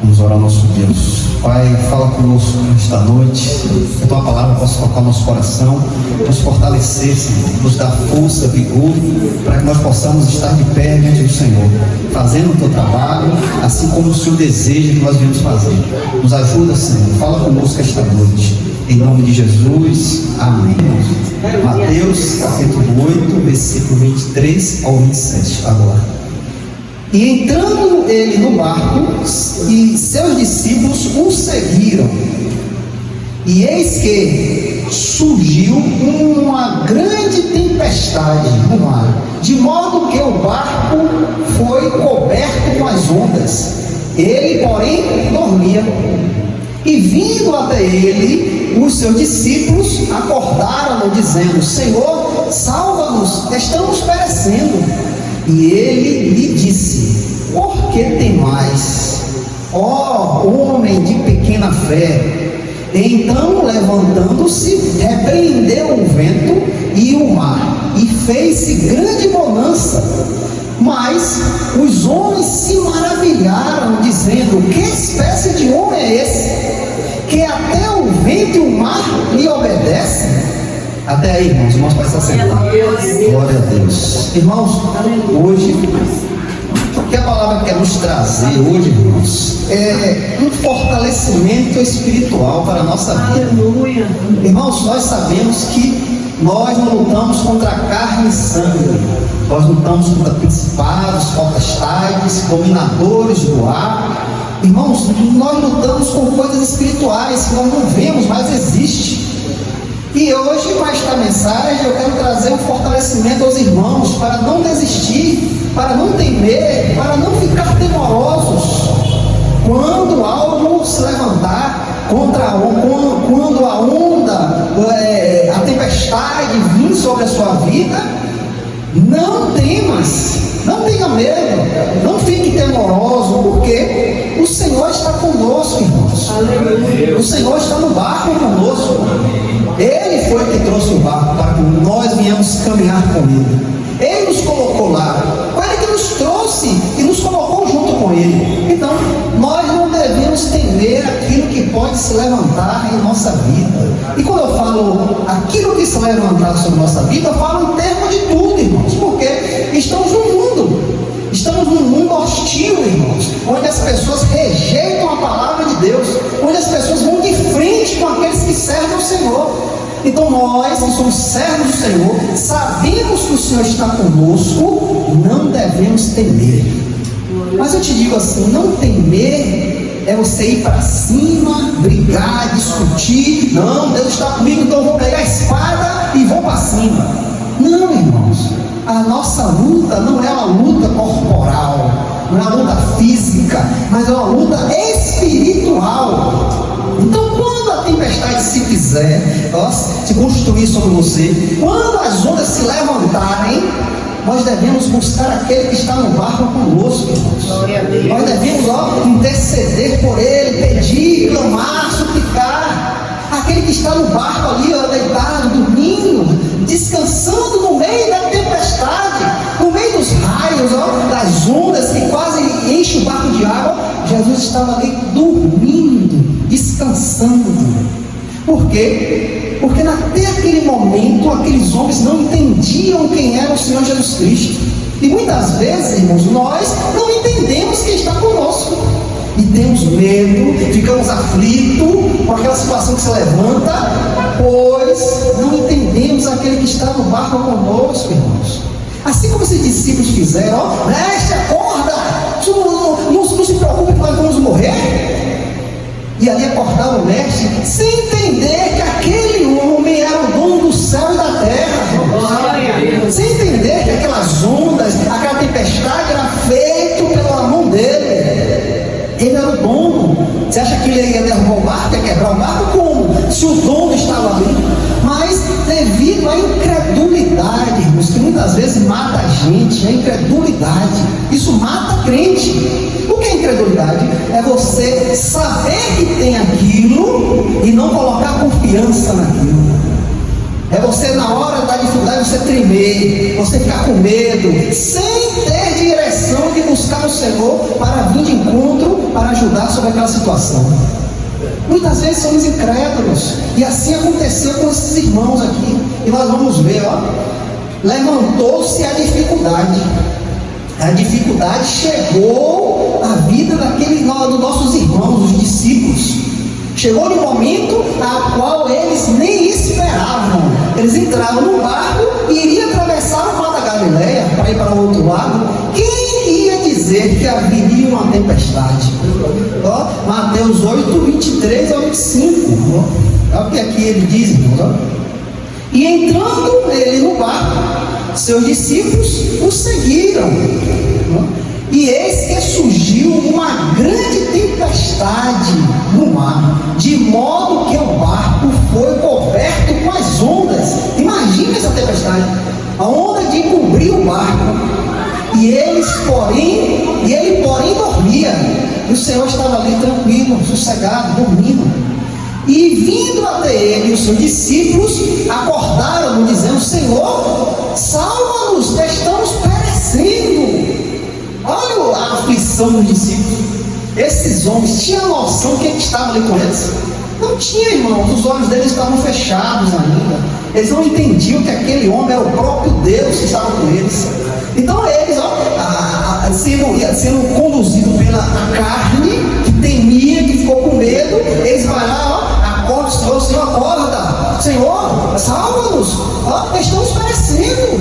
Vamos orar ao nosso Deus. Pai, fala conosco esta noite, que a Tua palavra possa tocar o nosso coração, nos fortalecer, Senhor, nos dar força, vigor, para que nós possamos estar de pé diante do Senhor, fazendo o Teu trabalho, assim como o Senhor deseja que nós viemos fazer. Nos ajuda, Senhor, fala conosco esta noite, em nome de Jesus, amém. Mateus capítulo 8, versículo 23 ao 27, agora. E entrando ele no barco, e seus discípulos o seguiram. E eis que surgiu uma grande tempestade no mar, de modo que o barco foi coberto com as ondas. Ele, porém, dormia. E vindo até ele, os seus discípulos acordaram-no, dizendo: Senhor, salva-nos, estamos perecendo. E ele lhe disse: por que temais, ó homem de pequena fé? Então, levantando-se, repreendeu o vento e o mar, e fez-se grande bonança. Mas os homens se maravilharam, dizendo: que espécie de homem é esse, que até o vento e o mar lhe obedecem? Até aí, irmãos podem estar sentados. Glória a Deus. Irmãos, hoje, o que a palavra quer nos trazer hoje, irmãos, é um fortalecimento espiritual para a nossa vida. Irmãos, nós sabemos que nós não lutamos contra carne e sangue, nós lutamos contra principados, potestades, dominadores do ar. Irmãos, nós lutamos com coisas espirituais que nós não vemos, mas existem. E hoje, com esta mensagem, eu quero trazer um fortalecimento aos irmãos para não desistir, para não temer, para não ficar temorosos quando algo se levantar quando a onda, a tempestade vir sobre a sua vida. Não temas, não tenha medo, não fique temoroso, porque o Senhor está conosco, irmãos. O Senhor está no barco conosco. Ele foi que trouxe o barco para que nós viemos caminhar com Ele. Ele nos colocou lá, foi Ele que nos trouxe e nos colocou junto com Ele. Então, nós não devemos temer aquilo que pode se levantar em nossa vida. E quando eu falo aquilo que se levantar sobre nossa vida, eu falo em termos de tudo, irmãos, porque estamos num mundo hostil, irmãos, onde as pessoas rejeitam a palavra de Deus, onde as pessoas vão de frente com aqueles que servem o Senhor. Então nós, que somos servos do Senhor, sabemos que o Senhor está conosco, não devemos temer. Mas eu te digo assim, não temer é você ir para cima, brigar, discutir. Não, Deus está comigo, então eu vou pegar a espada e vou para cima. Não, irmãos, a nossa luta não é uma luta corporal, não é uma luta física, mas é uma luta espiritual. Então, quando a tempestade se fizer, se construir sobre você, quando as ondas se levantarem, nós devemos buscar aquele que está no barco conosco, irmãos. Nós devemos interceder por ele, pedir, clamar, suplicar. Aquele que está no barco ali, deitado, dormindo, descansando no meio da tempestade, no meio dos raios, das ondas que quase enchem o barco de água. Jesus estava ali dormindo, descansando. Por quê? Porque até aquele momento aqueles homens não entendiam quem era o Senhor Jesus Cristo. E muitas vezes, irmãos, nós não entendemos quem está conosco. E temos medo, ficamos aflitos com aquela situação que se levanta, pois não entendemos aquele que está no barco conosco, irmãos. Assim como esses discípulos fizeram: mestre, acorda, não se preocupe que nós vamos morrer. E ali acordava o mestre, sem entender que aquele homem era o dono do céu e da terra, sem entender que aquelas ondas, aquela tempestade era feita pela mão dele. Ele era o dono. Você acha que ele ia derrubar o barco, ia quebrar o barco? Como? Se o dono estava ali. Mas devido à incredulidade, irmãos, que muitas vezes mata a gente, a incredulidade, isso mata crente. O que é incredulidade? É você saber que tem aquilo e não colocar confiança naquilo. É você, na hora da dificuldade, você tremer, você ficar com medo, sem ter direção de buscar o Senhor para vir de encontro para ajudar sobre aquela situação. Muitas vezes somos incrédulos, e assim aconteceu com esses irmãos aqui, e nós vamos ver, levantou-se a dificuldade. A dificuldade chegou à vida dos nossos irmãos, os discípulos. Chegou no momento a qual eles nem esperavam. Eles entraram no barco e iriam atravessar o mar da Galileia para ir para o outro lado. Quem ia dizer que haveria uma tempestade? Mateus 8, 23 ao 25. Olha o que aqui ele diz, irmãos. E entrando ele no barco, seus discípulos o seguiram. E eis que surgiu uma grande tempestade no mar, de modo que o barco foi coberto com as ondas. Imagina essa tempestade, a onda de cobrir o barco. E ele, porém, dormia. E o Senhor estava ali tranquilo, sossegado, dormindo. E vindo até ele, os seus discípulos acordaram-no, dizendo: Senhor, salva-nos, que estamos perecendo. Olha a aflição dos discípulos. Esses homens tinham noção do que estava ali com eles? Não tinha, irmãos. Os olhos deles estavam fechados ainda. Eles não entendiam que aquele homem era o próprio Deus que estava com eles. Então eles, sendo conduzidos pela carne, que temia, que ficou com medo, eles vão lá, acorda o Senhor, acorda, Senhor, salva-nos, estamos perecendo.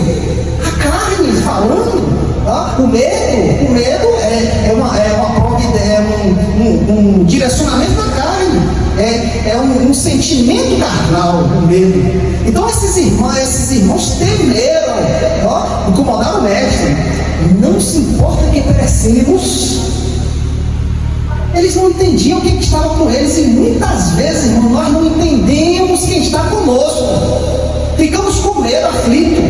A carne falando. O medo é um direcionamento da carne, é um sentimento carnal, o medo. Então esses irmãos temeram, incomodaram o mestre. Não se importa que perecemos. Eles não entendiam quem estava com eles, e muitas vezes, irmão, nós não entendemos quem está conosco. Ficamos com medo, aflito.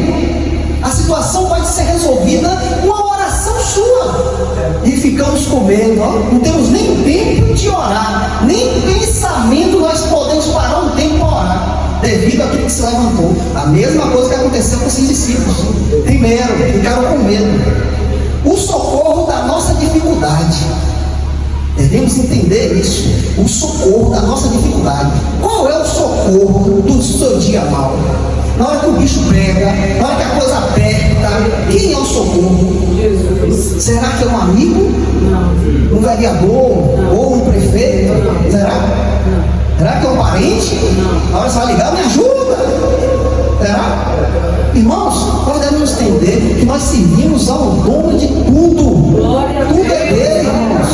A situação pode ser resolvida com uma oração sua, e ficamos com medo, não temos nem tempo de orar, nem pensamento nós podemos parar um tempo para orar, devido àquilo que se levantou. A mesma coisa que aconteceu com esses discípulos. Primeiro, ficaram com medo. O socorro da nossa dificuldade, devemos entender isso. O socorro da nossa dificuldade. Qual é o socorro do seu dia mal? Na hora que o bicho pega, na hora que a coisa aperta, quem é o socorro? Jesus. Será que é um amigo? Não. Um vereador? Ou um prefeito? Não. Será? Não. Será que é um parente? Não. Na hora que você vai ligar, me ajuda? Será? Irmãos, nós devemos entender que nós servimos ao dono de tudo. Tudo é dele, irmãos.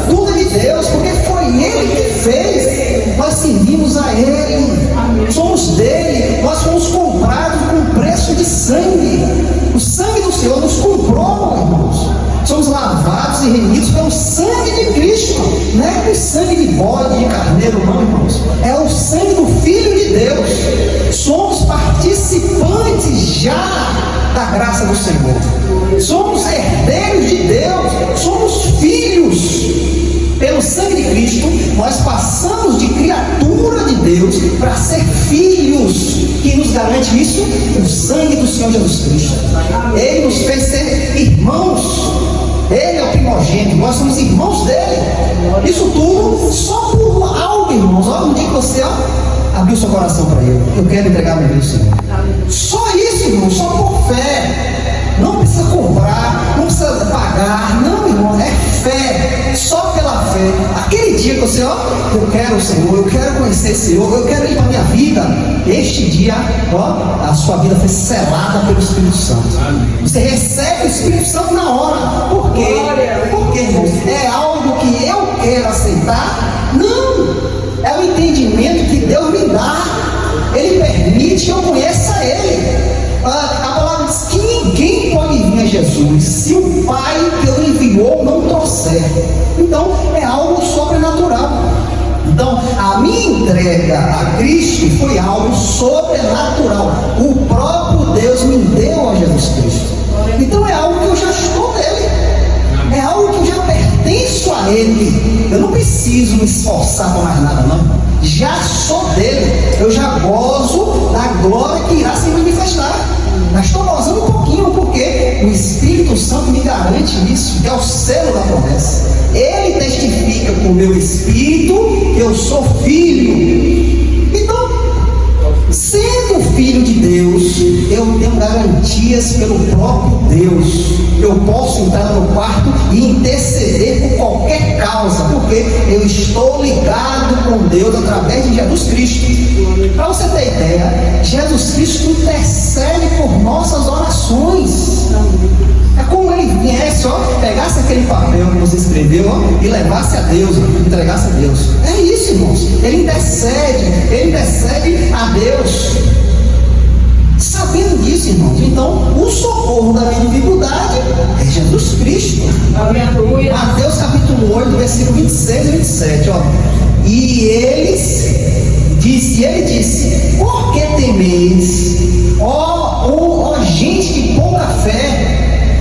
Tudo é de Deus, porque foi ele que fez. Nós servimos a ele. Somos dele. Nós fomos comprados com preço de sangue. O sangue do Senhor nos comprou, irmãos. Somos lavados e remidos pelo sangue de Cristo. Não é com sangue de bode, de carneiro, não, irmãos. É o sangue do Filho de Deus. Somos participantes já da graça do Senhor. Somos herdeiros de Deus. Somos filhos. Pelo sangue de Cristo, nós passamos de criatura de Deus para ser filhos. Quem nos garante isso? O sangue do Senhor Jesus Cristo. Ele nos fez ser irmãos. Ele é o primogênito, nós somos irmãos dele. Isso tudo só por algo, irmãos. Olha um dia que você abriu seu coração para ele. Eu quero entregar meu Deus, Senhor. Só isso, irmão, só por fé. Não precisa comprar, não precisa pagar. Não, irmão, é fé. Só pela fé. Aquele dia que você, eu quero o Senhor, eu quero conhecer o Senhor, eu quero ir para a minha vida. Este dia, a sua vida foi selada pelo Espírito Santo. Você recebe o Espírito Santo na hora. Por quê? Porque, irmãos, é algo que eu quero aceitar? Não. É o entendimento que Deus me dá. Ele permite que eu conheça Ele. A palavra diz que ninguém pode vir a Jesus se o Pai que o enviou não trouxer. Então é algo sobrenatural. Então a minha entrega a Cristo foi algo sobrenatural. O próprio Deus me deu a Jesus Cristo. Então é algo que eu já estou nele. É algo que eu já pertenço a Ele. Eu não preciso me esforçar por mais nada, não. Já sou dele. Eu já gozo da glória que irá se manifestar. Mas estou gozando um pouquinho, porque o Espírito Santo me garante isso, que é o selo da promessa. Ele testifica com o meu espírito que eu sou filho. Então, sendo filho de Deus, eu tenho garantias pelo próprio Deus. Eu posso entrar no quarto e interceder por qualquer causa, porque eu estou ligado com Deus através de Jesus Cristo. Para você ter ideia, Jesus Cristo intercede por nossas orações. É como ele viesse, pegasse aquele papel que você escreveu, e levasse a Deus, entregasse a Deus. É isso, irmãos. Ele intercede a Deus. Sabendo disso, irmãos, então o socorro da minha dificuldade é Jesus Cristo. Aleluia. Mateus capítulo 8, versículo 26 e 27, E ele disse: por que temeis, ó gente de pouca fé?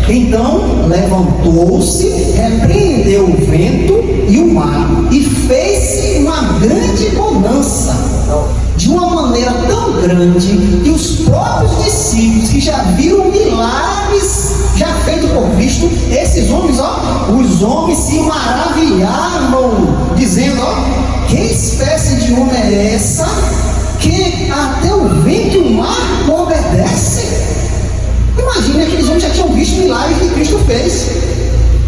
Então levantou-se, repreendeu o vento e o mar, e fez-se uma grande bonança, de uma maneira tão grande que os próprios discípulos, que já viram milagres já feitos por Cristo, esses homens, os homens se maravilhavam, dizendo: que espécie de homem é essa, que até o vento e o mar obedecem? Imagina, aqueles homens já tinham visto o milagre que Cristo fez.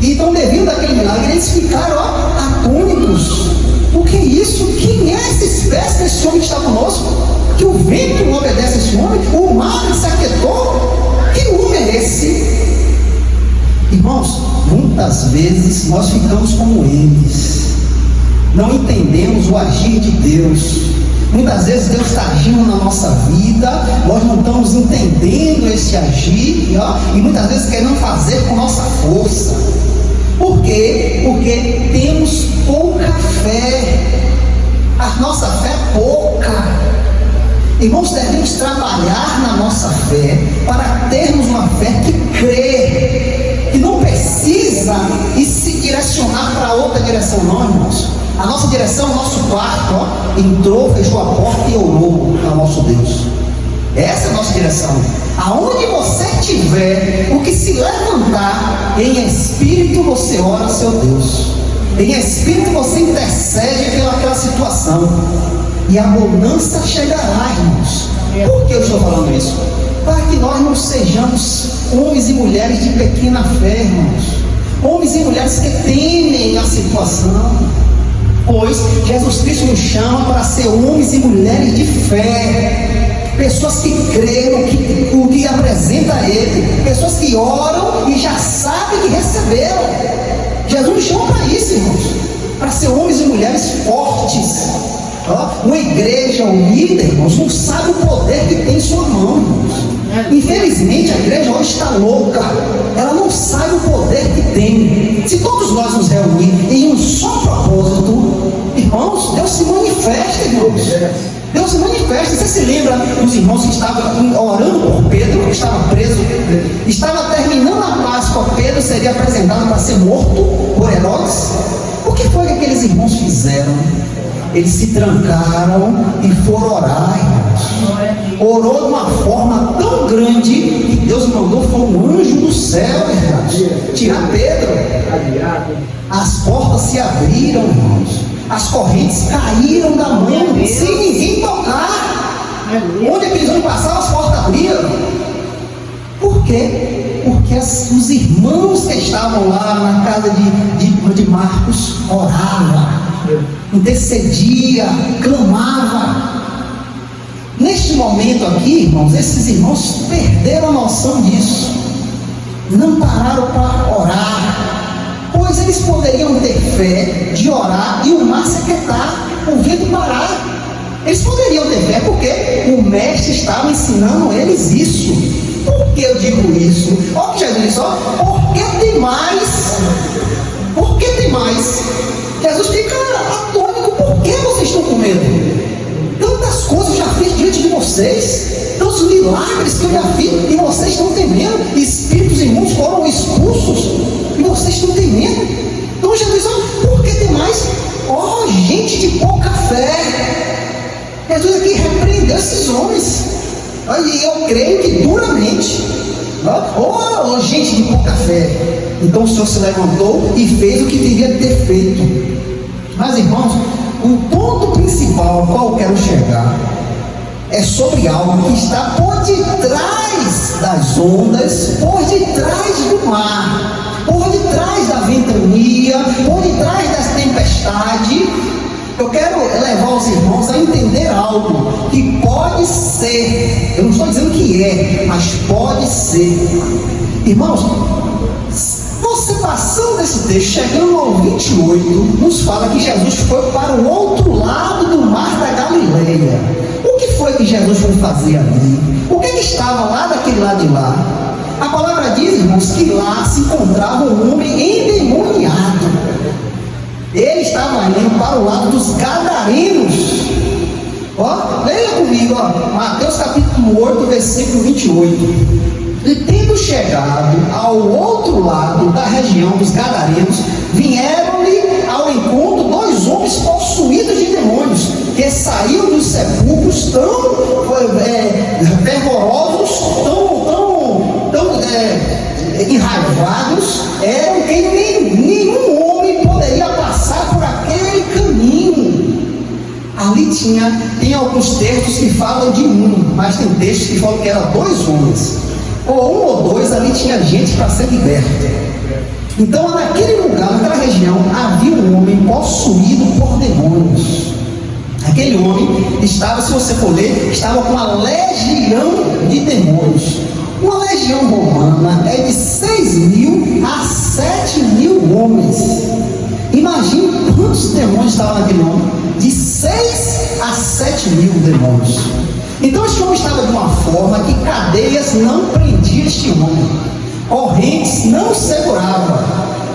E então, devido àquele milagre, eles ficaram atônitos. O que é isso? Quem é essa espécie desse homem que está conosco? Que o vento não obedece a esse homem? O mar se aquietou? Que homem é esse? Irmãos, muitas vezes nós ficamos como eles. Não entendemos o agir de Deus. Muitas vezes Deus está agindo na nossa vida, nós não estamos entendendo esse agir, e muitas vezes queremos fazer com nossa força. Por quê? Porque temos pouca fé. A nossa fé é pouca. Irmãos, devemos trabalhar na nossa fé para termos uma fé que crê, que não precisa e se direcionar para outra direção, não, irmãos. A nossa direção é o nosso quarto, entrou, fechou a porta e orou ao nosso Deus. Essa é a nossa direção. Aonde você estiver, o que se levantar, em espírito você ora ao seu Deus. Em espírito você intercede pelaquela situação. E a bonança chegará, irmãos. Por que eu estou falando isso? Para que nós não sejamos homens e mulheres de pequena fé, irmãos. Homens e mulheres que temem a situação. Pois Jesus Cristo nos chama para ser homens e mulheres de fé, pessoas que creem o que apresenta a Ele, pessoas que oram e já sabem que receberam. Jesus nos chama para isso, irmãos, para ser homens e mulheres fortes. Uma igreja, um líder, irmãos, não sabe o poder que tem em sua mão, irmãos. Infelizmente a igreja hoje está louca, ela não sabe o poder que tem. Se todos nós nos reunirmos em um só propósito, irmãos, Deus se manifesta, irmãos. Deus se manifesta. Você se lembra dos irmãos que estavam orando por Pedro, que estava preso, estava terminando a Páscoa, Pedro seria apresentado para ser morto por Herodes? O que foi que aqueles irmãos fizeram? Eles se trancaram e foram orar, irmãos. Orou de uma forma tão grande que Deus mandou foi um anjo do céu, irmãos, tirar Pedro. As portas se abriram, irmãos. As correntes caíram da mão sem ninguém tocar. Onde aqueles homens passavam, as portas abriram. Por quê? Porque os irmãos que estavam lá na casa de Marcos oravam, intercedia, clamava. Neste momento aqui, irmãos, esses irmãos perderam a noção disso, não pararam para orar, pois eles poderiam ter fé de orar e o mar se aquietar, o vento parar. Eles poderiam ter fé porque o mestre estava ensinando eles isso. Por que eu digo isso? Olha o que Jesus disse, porque tem mais. Por que tem mais? Jesus fica atônito. Por que vocês estão com medo? Tantas coisas eu já fiz diante de vocês, tantos milagres que eu já fiz, e vocês estão temendo. Espíritos imundos foram expulsos e vocês estão temendo. Então Jesus diz, por que tem mais? Gente de pouca fé. Jesus aqui repreendeu esses homens. E eu creio que duramente. Ou gente de pouca fé. Então o Senhor se levantou e fez o que devia ter feito. Mas, irmãos, o ponto principal ao qual eu quero chegar é sobre algo que está por detrás das ondas, por detrás do mar, por detrás da ventania, por detrás das tempestades. Eu quero levar os irmãos a entender algo que pode ser, eu não estou dizendo que é, mas pode ser. Irmãos, você passando desse texto, chegando ao 28, nos fala que Jesus foi para o outro lado do mar da Galileia. O que foi que Jesus foi fazer ali? O que estava lá daquele lado de lá? A palavra diz, irmãos, que lá se encontrava um homem endemoniado. Ele estava indo para o lado dos Gadarenos. Leia comigo, Mateus capítulo 8, versículo 28. E tendo chegado ao outro lado da região dos Gadarenos, vieram-lhe ao encontro dois homens possuídos de demônios, que saíam dos sepulcros tão fervorosos, tão enraivados, eram que nenhum homem poderia passar por aquele caminho. Ali tem alguns textos que falam de um, mas tem textos que falam que eram dois homens. Ou um ou dois, ali tinha gente para ser liberta. Então, naquele lugar, naquela região, havia um homem possuído por demônios. Aquele homem estava, se você for ler, estava com uma legião de demônios. Uma legião romana é de 6.000 a 7.000 homens. Imagine quantos demônios estavam naquele homem. De 6 a 7.000 demônios. Então este homem estava de uma forma que cadeias não prendiam este homem, correntes não seguravam,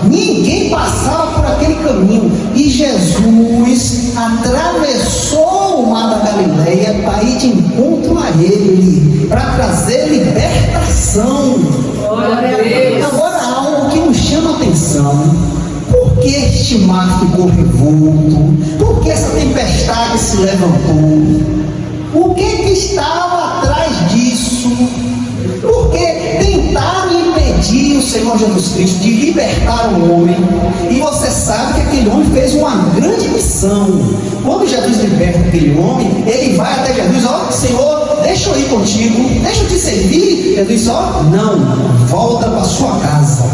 ninguém passava por aquele caminho, e Jesus atravessou o mar da Galileia para ir de encontro a ele, para trazer libertação. Agora, algo que nos chama a atenção: por que este mar ficou revolto? Por que essa tempestade se levantou? O que estava atrás disso? Porque tentaram impedir o Senhor Jesus Cristo de libertar o homem. E você sabe que aquele homem fez uma grande missão. Quando Jesus liberta aquele homem, ele vai até Jesus: Senhor, deixa eu ir contigo, deixa eu te servir. Jesus diz: não, volta para sua casa.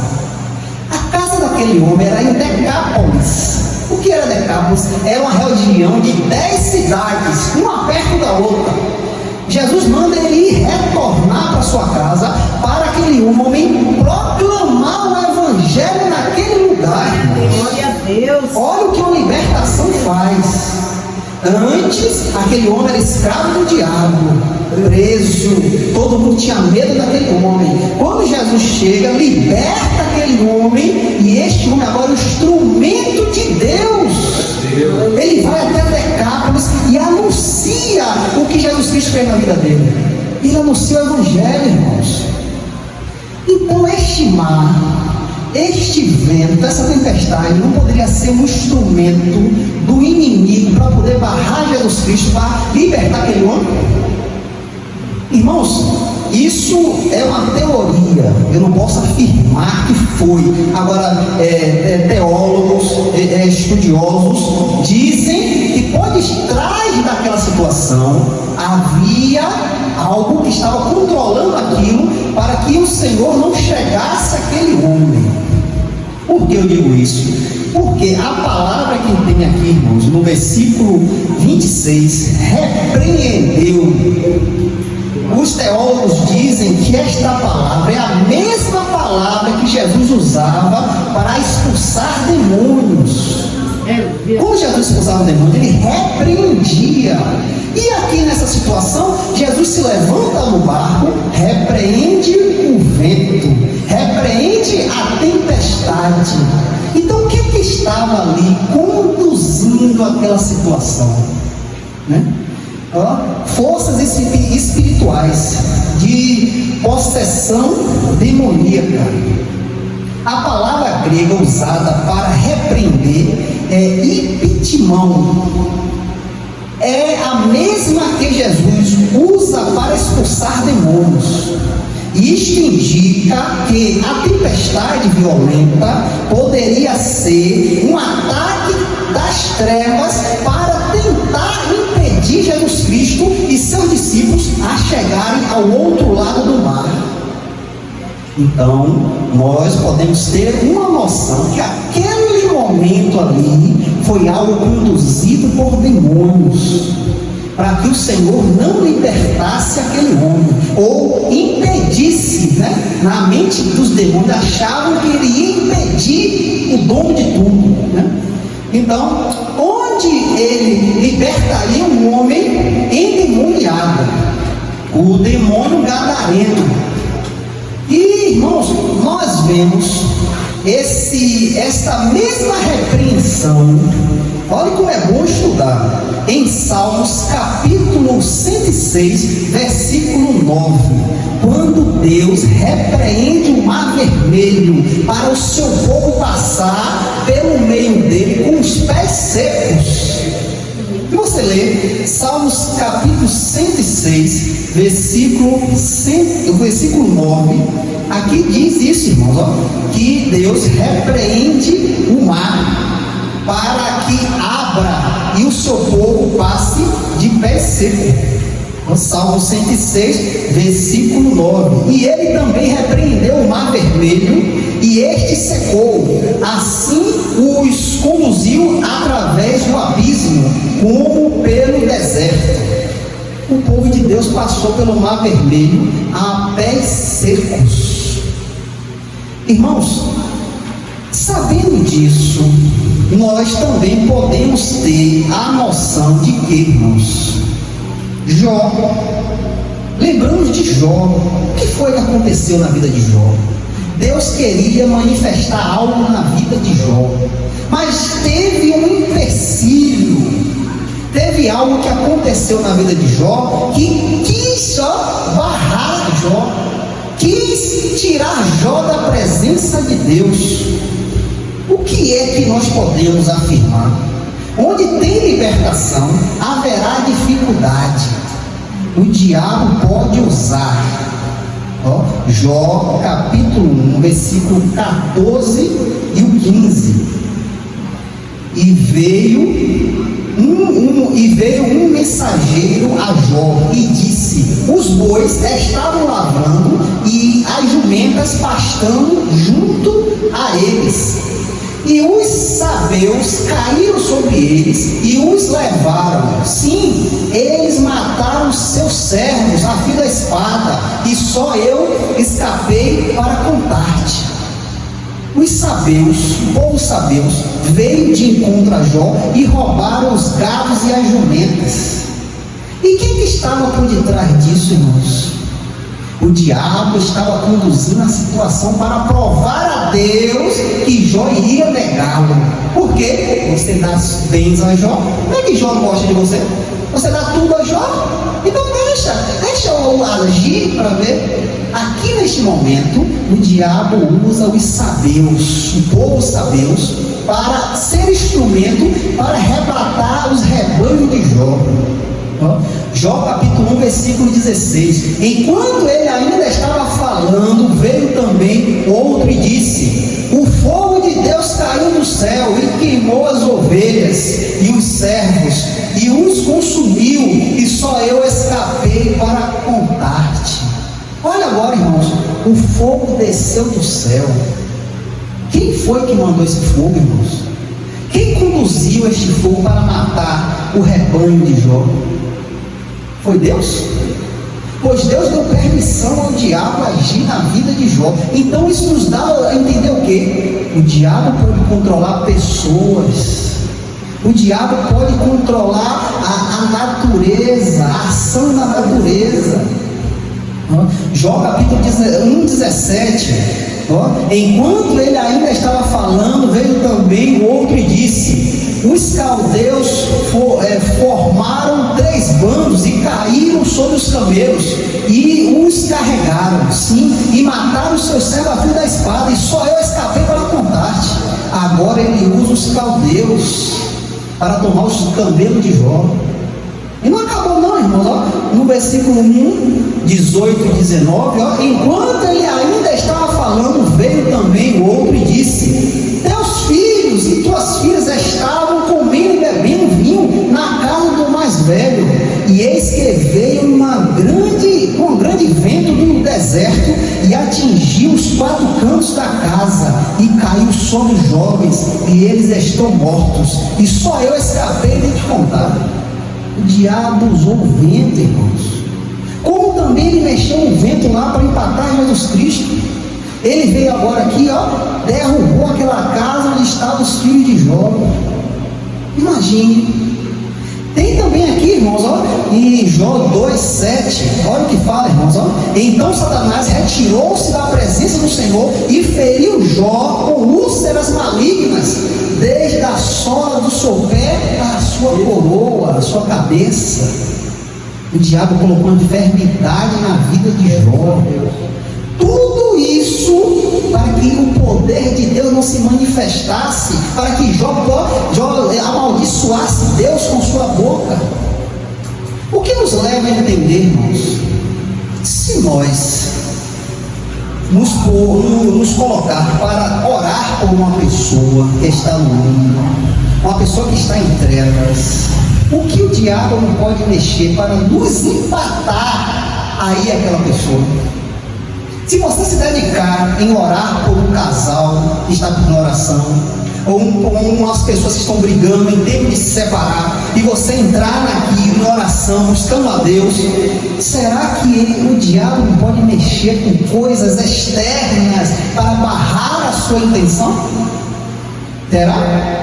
A casa daquele homem era em Decápolis. O que era Decápolis? Era uma região de 10 cidades, uma perto da outra. Jesus manda ele ir retornar para sua casa, para aquele homem proclamar o evangelho naquele lugar. Glória a Deus. Olha o que uma libertação faz. Antes, aquele homem era escravo do diabo, preso, todo mundo tinha medo daquele homem. Quando Jesus chega, liberta aquele homem, e este homem agora é o instrumento de Deus. Ele vai até Decápolis e anuncia o que Jesus Cristo fez na vida dele. Ele anuncia o evangelho, irmãos. Então este mar, este vento, essa tempestade não poderia ser um instrumento do inimigo para poder barrar Jesus Cristo, para libertar aquele homem? Irmãos, isso é uma teoria, eu não posso afirmar que foi. Agora, teólogos, estudiosos dizem que por detrás daquela situação havia algo que estava controlando aquilo, para que o Senhor não chegasse àquele homem. Por que eu digo isso? Porque a palavra que tem aqui, irmãos, no versículo 26, repreendeu. Os teólogos dizem que esta palavra é a mesma palavra que Jesus usava para expulsar demônios. Quando Jesus expulsava demônios, ele repreendia. E aqui nessa situação, Jesus se levanta no barco, repreende o vento, repreende a tempestade. Então o que estava ali conduzindo aquela situação? Forças espirituais de possessão demoníaca. A palavra grega usada para repreender é hipitimão. É a mesma que Jesus usa para expulsar demônios. Isto indica que a tempestade violenta poderia ser um ataque das trevas para tentar impedir Jesus Cristo e seus discípulos a chegarem ao outro lado do mar. Então, nós podemos ter uma noção que aquele momento ali foi algo conduzido por demônios, para que o Senhor não libertasse aquele homem, ou impedisse, né? Na mente dos demônios, achavam que ele ia impedir o dono de tudo, né? Então, onde ele libertaria um homem endemoniado? O demônio gadareno. E, irmãos, nós vemos esta mesma repreensão. Olha como é bom estudar em Salmos capítulo 106, versículo 9, quando Deus repreende o mar vermelho para o seu povo passar pelo meio dele com os pés secos. E você lê Salmos capítulo 106, versículo 9, aqui diz isso, irmãos, ó, que Deus repreende o mar para que abra e o seu povo passe de pé seco. No Salmo 106, versículo 9. E ele também repreendeu o mar vermelho, e este secou, assim os conduziu através do abismo, como pelo deserto. O povo de Deus passou pelo mar vermelho a pés secos. Irmãos, sabendo disso, nós também podemos ter a noção de que, irmãos, Jó, lembramos de Jó. O que foi que aconteceu na vida de Jó? Deus queria manifestar algo na vida de Jó, mas teve um empecilho, teve algo que aconteceu na vida de Jó que quis só barrar Jó, quis tirar Jó da presença de Deus. O que é que nós podemos afirmar? Onde tem libertação, haverá dificuldade. O diabo pode usar. Jó capítulo 1, versículo 14 e o 15. E veio um mensageiro a Jó e disse: os bois estavam lavrando e as jumentas pastando junto a eles. E os sabeus caíram sobre eles e os levaram. Sim, eles mataram seus servos a fio da espada, e só eu escapei para contar-te. Os sabeus, o povo sabeus, veio de encontro a Jó e roubaram os gados e as jumentas. E quem que estava por detrás disso, irmãos? O diabo estava conduzindo a situação para provar a Deus que Jó iria negá-lo. Por quê? Você dá bens a Jó. Não é que Jó gosta de você? Você dá tudo a Jó? Então deixa eu agir para ver. Aqui neste momento, o diabo usa os sabeus, o povo sabeus, para ser instrumento para arrebatar os rebanhos de Jó. Jó capítulo 1, versículo 16. Enquanto ele ainda estava falando, veio também outro e disse: o fogo de Deus caiu do céu e queimou as ovelhas e os servos e os consumiu, e só eu escapei para contar-te. Olha agora, irmãos, o fogo desceu do céu. Quem foi que mandou esse fogo, irmãos? Quem conduziu este fogo para matar o rebanho de Jó? Foi Deus? Pois Deus deu permissão ao diabo agir na vida de Jó. Então isso nos dá a entender o quê? O diabo pode controlar pessoas. O diabo pode controlar a natureza, a ação da natureza. Jó capítulo 1:17. Enquanto ele ainda estava falando, veio também o outro e disse: os caldeus formaram 3 bandos e caíram sobre os camelos e os carregaram, sim, e mataram os seus servos a fio da espada, e só eu escapei para contar-te. Agora ele usa os caldeus para tomar os camelos de Jó. E não acabou não, irmãos, ó, no versículo 1, 18 e 19, ó, enquanto ele ainda estava falando, veio também o outro e disse: teus filhos e tuas filhas estavam comendo e bebendo vinho na casa do mais velho, e eis que veio um grande vento do deserto e atingiu os 4 cantos da casa e caiu sobre os jovens, e eles estão mortos, e só eu escapei de te contar. O diabo usou o vento, irmãos, como também ele mexeu o vento lá para empatar Jesus Cristo. Ele veio agora aqui, ó, derrubou aquela casa onde estavam os filhos de Jó. Imagine. Tem também aqui, irmãos, ó, em Jó 2,7, olha o que fala, irmãos, ó. Então Satanás retirou-se da presença do Senhor e feriu Jó com úlceras malignas, desde a sola do seu pé à sua coroa, à sua cabeça. O diabo colocou uma enfermidade na vida de Jó. Tudo isso para que o poder de Deus não se manifestasse, para que Jó amaldiçoasse Deus com sua boca. O que nos leva a entender, irmãos, se nós nos colocar para orar por uma pessoa que está no mundo, uma pessoa que está em trevas, o que o diabo não pode mexer para nos empatar aí aquela pessoa? Se você se dedicar em orar por um casal que está em oração, ou umas pessoas que estão brigando em tempo de se separar, e você entrar aqui em oração, buscando a Deus, será que o diabo não pode mexer com coisas externas para barrar a sua intenção? Terá?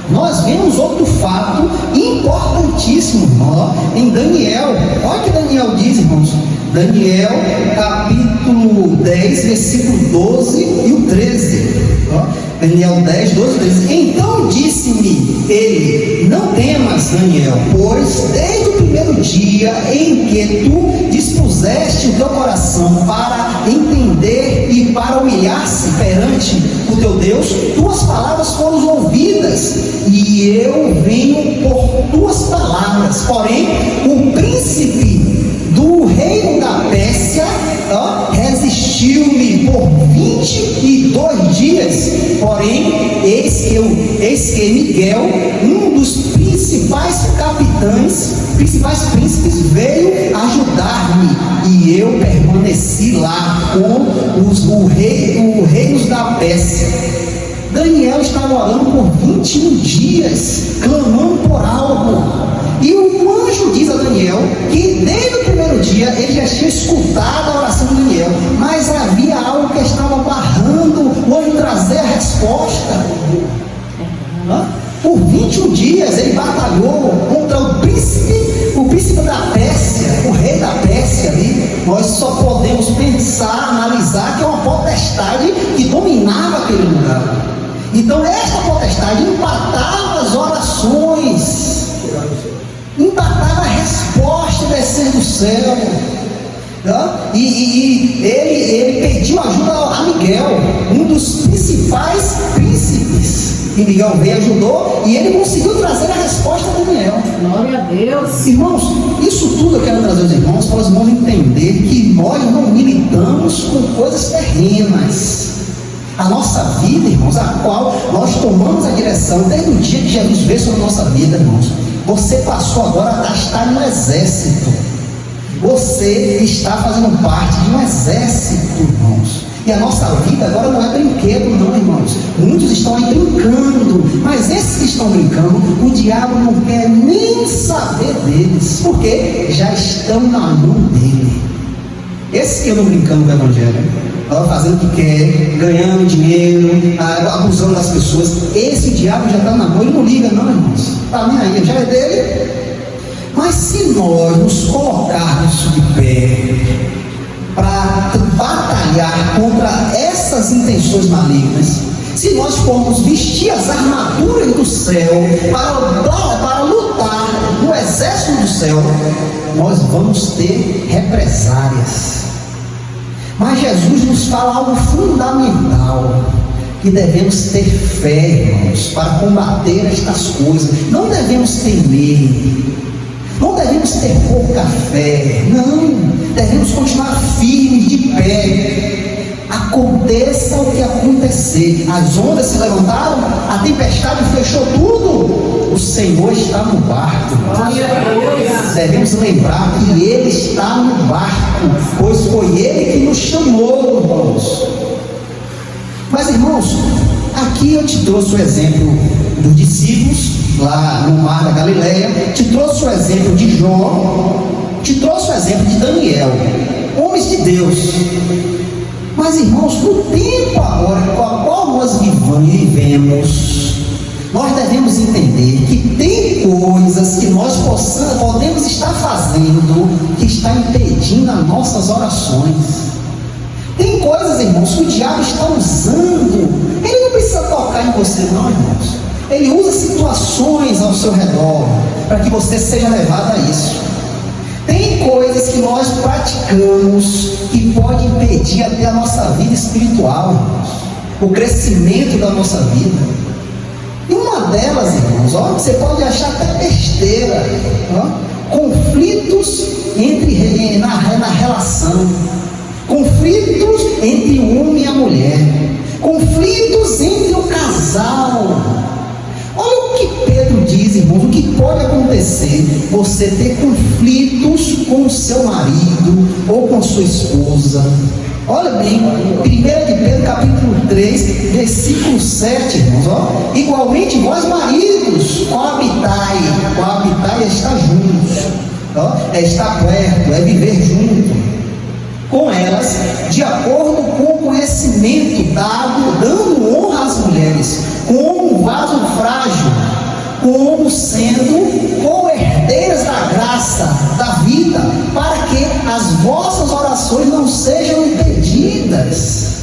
Nós vemos outro fato importantíssimo, irmão, em Daniel. Olha o que Daniel diz, irmãos. Daniel, capítulo 10, versículo 12 e o 13. Daniel 10, 12, 13. Então disse-me ele: não temas, Daniel, pois desde o primeiro dia em que tu dispuseste o teu coração para entender e para humilhar-se perante o teu Deus, tuas palavras foram ouvidas, e eu venho por tuas palavras. Porém, o príncipe do reino da Pérsia resistiu-me por 22 dias. Porém, eis que Miguel, um dos principais príncipes, veio ajudar-me, e eu permaneci lá com os reinos da Pérsia. Daniel estava orando por 21 dias, clamando por algo. E o anjo diz a Daniel que desde o primeiro dia ele já tinha escutado a oração de Daniel, mas havia algo que estava barrando ou em trazer a resposta. Por 21 dias ele batalhou contra o príncipe da Pérsia, o rei da Pérsia ali. Nós só podemos pensar, analisar que é uma potestade que dominava aquele lugar. Então esta potestade empatava as orações, empatava a resposta descer do céu. E ele pediu ajuda a Miguel, um dos principais príncipes. E Miguel veio, ajudou, e ele conseguiu trazer a resposta a Daniel. Glória a Deus. Irmãos, isso tudo eu quero trazer aos irmãos, para os irmãos entender que nós não militamos com coisas terrenas. A nossa vida, irmãos, a qual nós tomamos a direção desde o dia que Jesus veio sobre a nossa vida, irmãos. Você passou agora a estar no exército. Você está fazendo parte de um exército, irmãos. E a nossa vida agora não é brinquedo, não, irmãos. Muitos estão aí brincando, mas esses que estão brincando, o diabo não quer nem saber deles, porque já estão na mão dele. Esses que andam brincando do evangelho, fazendo o que quer, ganhando dinheiro, abusando das pessoas, esse diabo já está na mão, ele não liga não, irmãos, está nem aí, já é dele. Mas se nós nos colocarmos de pé para batalhar contra essas intenções malignas, se nós formos vestir as armaduras do céu para lutar no exército do céu, nós vamos ter represálias. Mas Jesus nos fala algo fundamental, que devemos ter fé, irmãos, para combater estas coisas. Não devemos temer. Não devemos ter pouca fé, não, devemos continuar firmes de pé. Aconteça o que acontecer, as ondas se levantaram, a tempestade fechou tudo, o Senhor está no barco. Devemos lembrar que Ele está no barco, pois foi Ele que nos chamou, irmãos. Mas, irmãos, aqui eu te trouxe o exemplo dos discípulos lá no mar da Galileia, te trouxe o exemplo de Jó, te trouxe o exemplo de Daniel, homens de Deus. Mas, irmãos, no tempo agora com o qual nós vivemos, nós devemos entender que tem coisas que nós podemos estar fazendo que está impedindo as nossas orações. Tem coisas, irmãos, que o diabo está usando. Ele não precisa tocar em você, não, irmãos. Ele usa situações ao seu redor para que você seja levado a isso. Tem coisas que nós praticamos que pode impedir até a nossa vida espiritual, irmãos, o crescimento da nossa vida. E uma delas, irmãos, você pode achar até besteira, conflitos na relação, conflitos entre o homem e a mulher, conflitos entre o casal. Olha o que Pedro diz, irmãos, o que pode acontecer, você ter conflitos com o seu marido ou com sua esposa. Olha bem, 1 de Pedro capítulo 3, versículo 7, irmãos, igualmente vós maridos, coabitai é estar juntos, é estar perto, é viver junto com elas, de acordo com o conhecimento dando honra às mulheres, como um vaso frágil, como sendo co-herdeiras da graça, da vida, para que as vossas orações não sejam impedidas.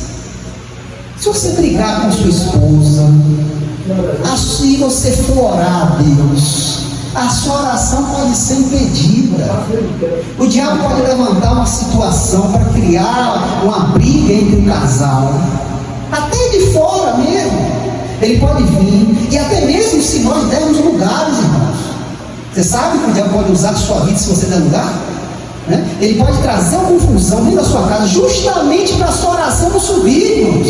Se você brigar com sua esposa, se você for orar a Deus, a sua oração pode ser impedida. O diabo pode levantar uma situação para criar uma briga entre o casal, até de fora mesmo. Ele pode vir, e até mesmo se nós dermos lugares, irmãos. Você sabe que o diabo pode usar a sua vida se você der lugar? Né? Ele pode trazer uma confusão dentro da sua casa, justamente para a sua oração não subir, irmãos,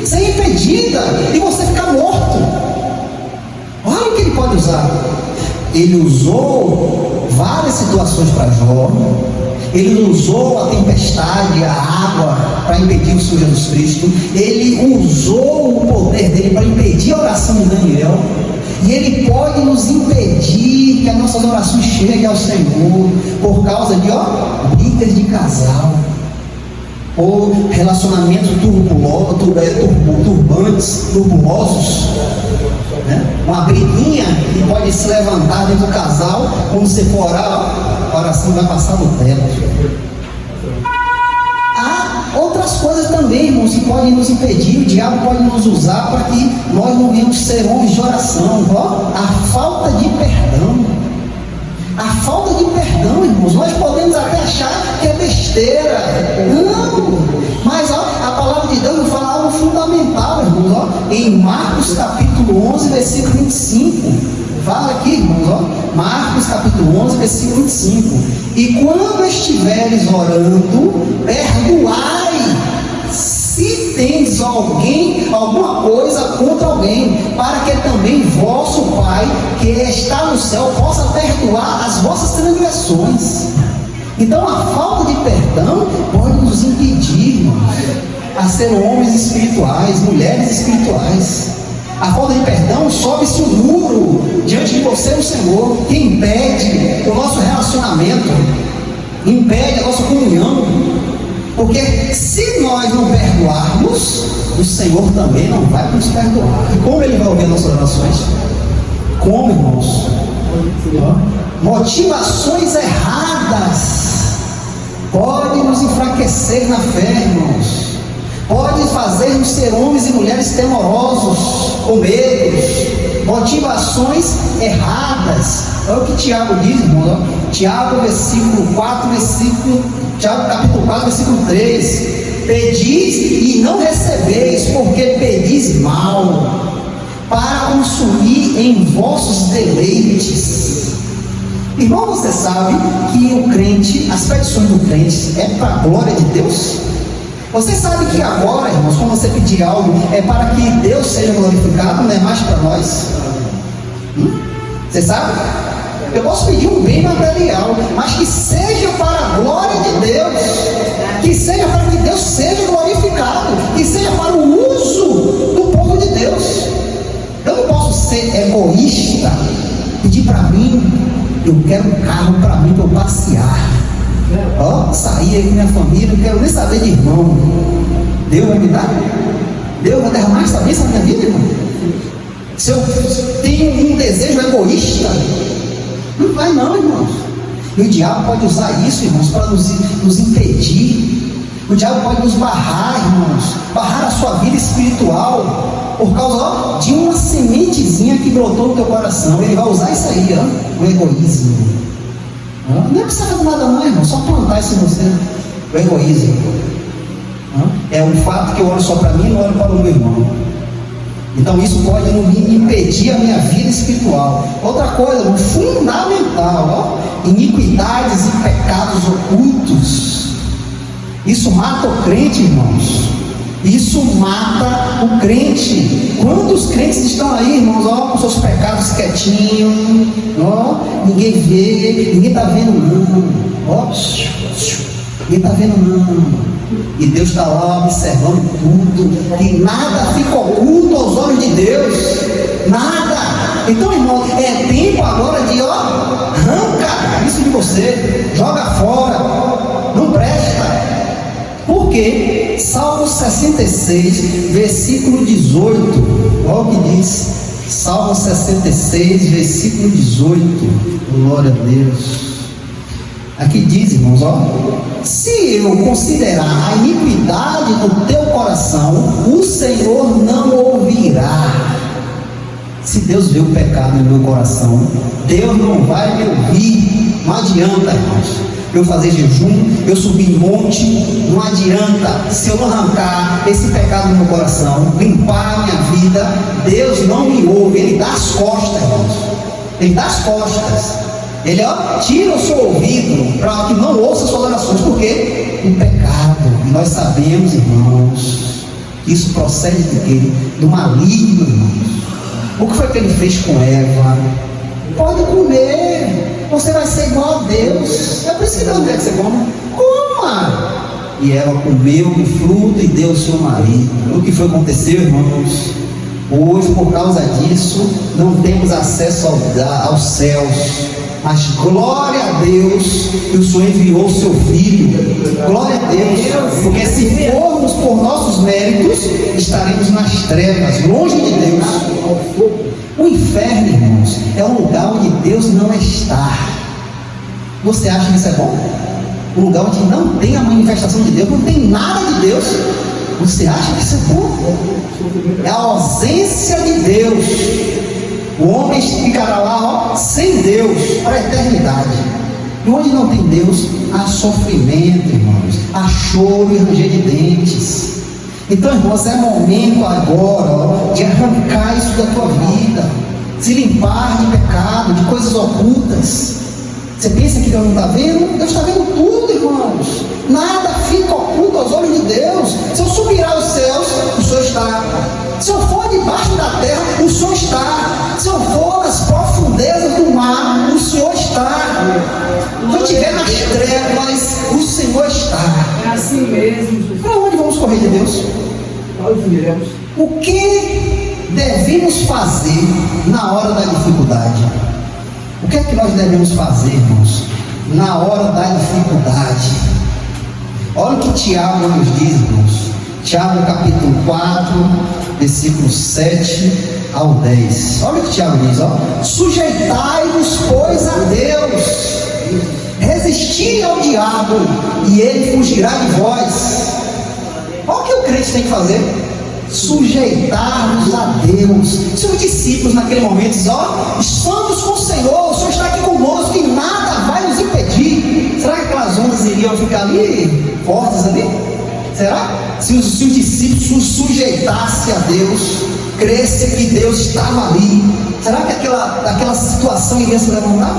ser impedida e você ficar morto. Olha o que ele pode usar. Ele usou várias situações para Jó. Ele usou a tempestade, a água, para impedir o Senhor Jesus Cristo. Ele usou o poder dele para impedir a oração de Daniel. E ele pode nos impedir que as nossas orações cheguem ao Senhor por causa de brigas de casal, ou relacionamentos turbulosos, né? Uma briguinha que pode se levantar dentro do casal. Quando você for orar, a oração vai passar no teto. Há outras coisas também, irmãos, que podem nos impedir. O diabo pode nos usar para que nós não venhamos ser homens de oração. A falta de perdão. A falta de perdão, irmãos, nós podemos até achar que é besteira. Não, mas a palavra de Deus nos fala algo fundamental, irmãos. Em Marcos capítulo 11, versículo 25. Fala aqui, irmãos, Marcos capítulo 11, versículo 25. E quando estiveres orando, perdoai, se tens alguma coisa contra alguém, para que também vosso Pai, que está no céu, possa perdoar as vossas transgressões. Então a falta de perdão pode nos impedir, irmãos, a ser homens espirituais, mulheres espirituais. A falta de perdão sobe-se um muro diante de você, o Senhor, que impede o nosso relacionamento, impede a nossa comunhão. Porque se nós não perdoarmos, o Senhor também não vai nos perdoar. E como Ele vai ouvir nossas orações? Como, irmãos? Motivações erradas podem nos enfraquecer na fé, irmãos. Pode fazer-nos ser homens e mulheres temorosos, com medos, motivações erradas. Olha o que Tiago diz, irmão. Tiago capítulo 4, versículo 3. Pedis e não recebeis, porque pedis mal, para consumir em vossos deleites. Irmão, você sabe que o crente, as petições do crente é para a glória de Deus? Você sabe que agora, irmãos, quando você pedir algo, é para que Deus seja glorificado, não é mais para nós? Você sabe? Eu posso pedir um bem material, mas que seja para a glória de Deus, que seja para que Deus seja glorificado, que seja para o uso do povo de Deus. Eu não posso ser egoísta, pedir para mim, eu quero um carro para mim, para eu passear. Sair aí com minha família, não quero nem saber de irmão. Deus vai me dar? Deus vai derramar essa bênção na minha vida, irmão? Se eu tenho um desejo egoísta, não vai não, irmãos. E o diabo pode usar isso, irmãos, para nos impedir. O diabo pode nos barrar, irmãos, barrar a sua vida espiritual, por causa de uma sementezinha que brotou no teu coração. Ele vai usar isso aí, o egoísmo. Não é que você fazer nada não, irmão, só plantar isso em você. O egoísmo é um fato que eu olho só para mim e não olho para o meu irmão. Então isso pode me impedir a minha vida espiritual. Outra coisa, fundamental, iniquidades e pecados ocultos. Isso mata o crente, irmãos. Isso mata o crente. Quantos crentes estão aí, irmãos, com seus pecados quietinhos, ninguém vê, ninguém está vendo não, ninguém está vendo não. E Deus está lá observando tudo, e nada fica oculto aos olhos de Deus, nada. Então, irmão, é tempo agora de arranca isso de você, joga fora, não presta. Porque Salmo 66, versículo 18, olha o que diz. Salmo 66, versículo 18, glória a Deus. Aqui diz, irmãos, se eu considerar a iniquidade do teu coração, o Senhor não ouvirá. Se Deus vê o pecado no meu coração, Deus não vai me ouvir. Não adianta, irmãos, eu fazer jejum, eu subir em monte, não adianta. Se eu não arrancar esse pecado no meu coração, limpar a minha vida, Deus não me ouve. Ele dá as costas, irmãos. Ele dá as costas. Ele tira o seu ouvido para que não ouça as suas orações. Por quê? O pecado. E nós sabemos, irmãos, que isso procede de quê? Do maligno, irmãos. O que foi que ele fez com Eva? Pode comer, você vai ser igual a Deus. É por isso que Deus quer que você coma. Coma! E Eva comeu do fruto e deu ao seu marido. O que foi que aconteceu, irmãos? Hoje, por causa disso, não temos acesso aos céus. Mas glória a Deus que o Senhor enviou o seu Filho. Glória a Deus, porque se formos por nossos méritos, estaremos nas trevas, longe de Deus. O inferno, irmãos, é um lugar onde Deus não está. Você acha que isso é bom? Um lugar onde não tem a manifestação de Deus, não tem nada de Deus. Você acha que isso é bom? É a ausência de Deus. O homem ficará lá, sem Deus, para a eternidade. E onde não tem Deus, há sofrimento, irmãos, há choro e ranger de dentes. Então, irmãos, é momento agora de arrancar isso da tua vida, se limpar de pecado, de coisas ocultas. Você pensa que Deus não está vendo? Deus está vendo tudo, irmãos. Nada fica oculto aos olhos de Deus. Se eu subir aos céus, o Senhor está. Se eu for debaixo da terra, o Senhor está. Se eu for nas profundezas do mar, o Senhor está. Se eu estiver nas trevas, o Senhor está. É assim mesmo. Para onde vamos correr de Deus? O que devemos fazer na hora da dificuldade? O que é que nós devemos fazer, irmãos, na hora da dificuldade? Olha o que Tiago nos diz, irmãos. Tiago capítulo 4, versículos 7 ao 10. Olha o que Tiago diz, sujeitai-vos, pois, a Deus, resisti ao diabo, e ele fugirá de vós. Olha o que o crente tem que fazer: sujeitar-nos a Deus. Seus discípulos naquele momento dizem: estamos com o Senhor está aqui conosco e nada vai nos impedir. Será que aquelas ondas iriam ficar ali, fortes ali? Será? Se os discípulos se sujeitassem a Deus, crescem que Deus estava ali, será que aquela situação iria se levantar?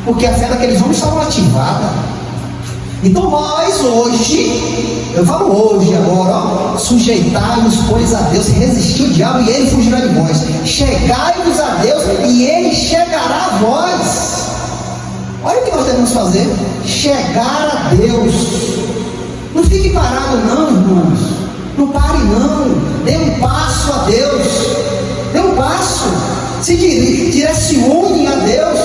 porque a fé daqueles homens estava ativada. Então nós hoje, eu falo hoje agora, ó, sujeitai-vos, pois, a Deus, resistiu o diabo e ele fugirá de vós. Chegai-vos a Deus e ele chegará a vós. Olha o que nós devemos fazer: chegar a Deus. Não fique parado não, irmãos. Não pare não. Dê um passo a Deus. Dê um passo. Se direcione a Deus.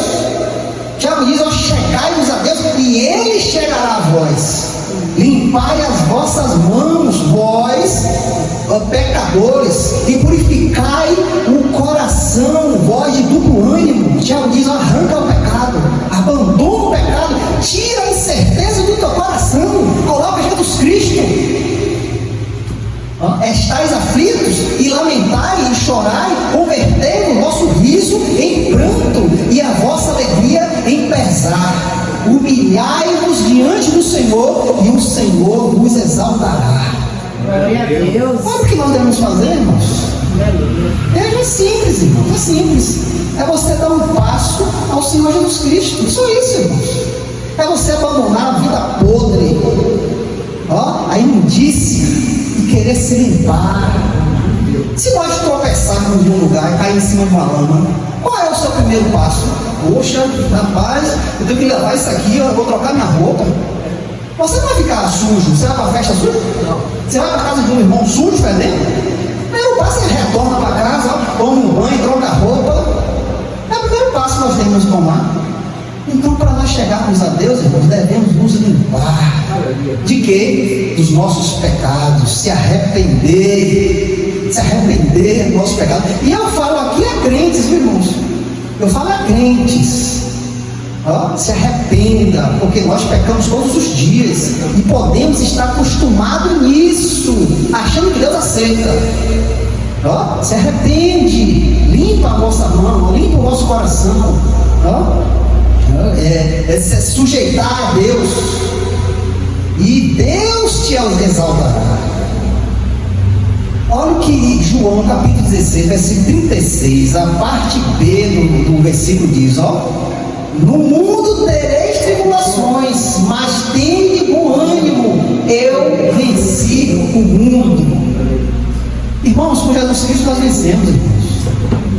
Tiago diz: ó, chegai-vos a Deus e ele chegará a vós. Limpai as vossas mãos, vós, ó, pecadores, e purificai o coração, vós de duplo ânimo. Tiago diz: ó, arranca o pecado, abandona o pecado, tira a incerteza do teu coração, coloca Jesus Cristo. Estais aflitos e lamentai e chorai, convertei o vosso riso em pranto e a vossa alegria em pesar. Humilhai-vos diante do Senhor e o Senhor vos exaltará. Glória a Deus. Sabe o que nós devemos fazer, irmãos? É simples, irmãos, é simples. É você dar um passo ao Senhor Jesus Cristo. Só isso, irmãos. É você abandonar a vida podre, a imundície, e querer se limpar. Se nós tropeçarmos em um lugar e cair em cima de uma lama, qual é o seu primeiro passo? Poxa, rapaz, eu tenho que levar isso aqui, eu vou trocar minha roupa. Você não vai ficar sujo. Você vai para a festa suja? Não. Você vai para a casa de um irmão sujo, fedendo? Primeiro passo é retorna para casa, toma um banho, troca a roupa. É o primeiro passo que nós temos que tomar. Então, para nós chegarmos a Deus, irmãos, devemos nos limpar. De quê? Dos nossos pecados. Se arrepender dos nossos pecados. E eu falo aqui a crentes, viu, irmãos? Eu falo a crentes. Se arrependa, porque nós pecamos todos os dias e podemos estar acostumados nisso, achando que Deus aceita. Se arrepende, limpa a vossa mão, limpa o vosso coração. É se sujeitar a Deus, e Deus te exaltará. Olha o que João capítulo 16, versículo 36, a parte B do versículo diz: no mundo tereis tribulações, mas tende bom ânimo, eu venci o mundo. Irmãos, com Jesus Cristo nós vencemos, irmãos.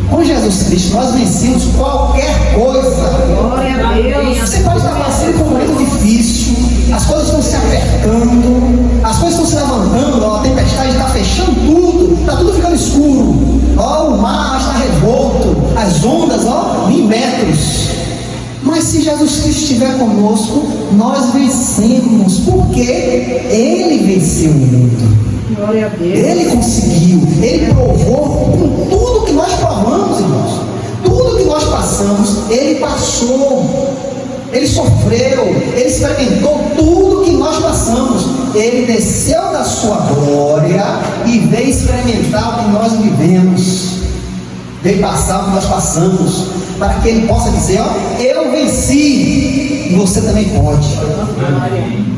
Com Jesus Cristo nós vencemos qualquer coisa. Glória a Deus. Você pode estar passando por um momento difícil, as coisas estão se apertando, as coisas estão se levantando, a tempestade está fechando tudo, está tudo ficando escuro, o mar está revolto, as ondas, 1000 metros. Mas se Jesus Cristo estiver conosco, nós vencemos, porque Ele venceu o mundo. Glória a Deus. Ele conseguiu, Ele provou com tudo que nós provamos, irmãos. Tudo que nós passamos, Ele passou. Ele sofreu, Ele experimentou tudo que nós passamos. Ele desceu da sua glória e veio experimentar o que nós vivemos. Veio passar o que nós passamos, para que Ele possa dizer: eu venci, e você também pode.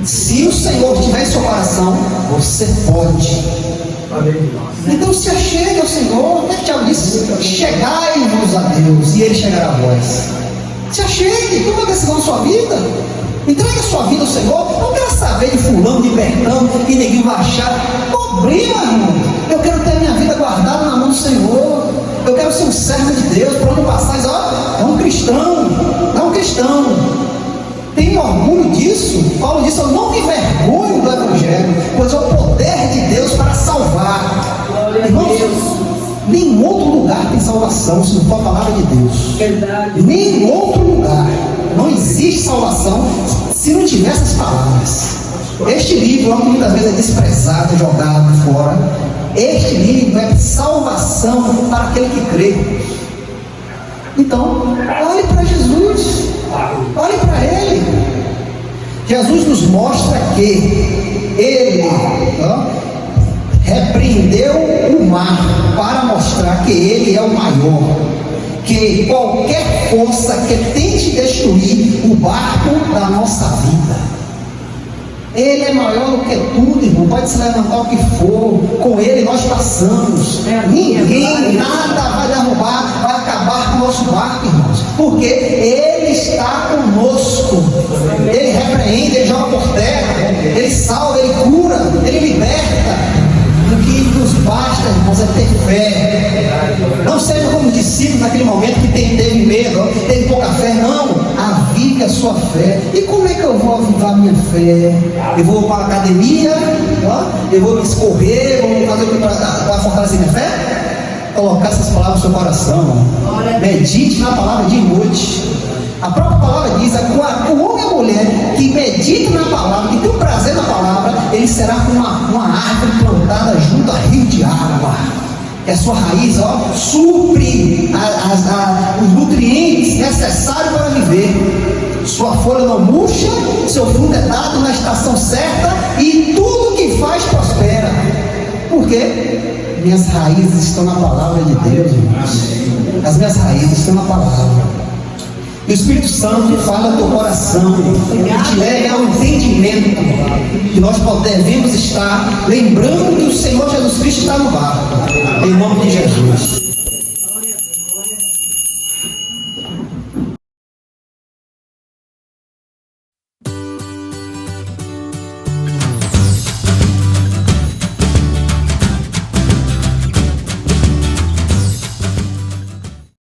Se o Senhor estiver em seu coração, você pode. Então se achegue ao Senhor. O que Tiago disse? Chegai-vos a Deus e Ele chegará a vós. Se achegue, toma uma decisão na sua vida, entregue a sua vida ao Senhor. Não quero saber de fulano, de Bertão, que ninguém vai achar. Problema, irmão. Eu quero ter a minha vida guardada na mão do Senhor. Eu quero ser um servo de Deus. Por onde passar, é um cristão. É um cristão. Tenho orgulho disso. Paulo disse: eu não me envergonho do Evangelho, pois é o poder de Deus para salvar. Irmãos, nenhum outro lugar tem salvação se não for a palavra de Deus. Verdade. Nenhum outro lugar. Não existe salvação se não tiver essas palavras. Este livro, que muitas vezes é desprezado, jogado fora, este livro é salvação para aquele que crê. Então, olhe para Jesus, olhe para Ele. Jesus nos mostra que Ele repreendeu o mar para mostrar que Ele é o maior, que qualquer força que tente destruir o barco da nossa vida, Ele é maior do que tudo, irmão. Pode se levantar o que for, com Ele nós passamos. Ninguém, nada vai derrubar, vai acabar com o nosso barco, irmãos, porque Ele está conosco. repreende, ele joga por terra, ele salva, ele cura, ele liberta. O que nos basta, irmãos, é ter fé. Não seja como os discípulos naquele momento que teve medo, teve pouca fé. Não, avive a sua fé. E como é que eu vou avivar minha fé? Eu vou para a academia, ó, eu vou me escorrer, vou fazer o que para fortalecer minha fé? Colocar essas palavras no seu coração. Medite na palavra de noite. A própria palavra diz: o homem e a mulher que medita na palavra, que tem o prazer na palavra, ele será como uma árvore plantada junto a rio de água. E a sua raiz, ó, supre os nutrientes necessários para viver. Sua folha não murcha, seu fruto é dado na estação certa, e tudo que faz prospera. Por quê? Minhas raízes estão na palavra de Deus, irmãos. As minhas raízes estão na palavra. E o Espírito Santo fala no teu coração e te leva ao entendimento que nós devemos estar lembrando que o Senhor Jesus Cristo está no barco. Em nome de Jesus.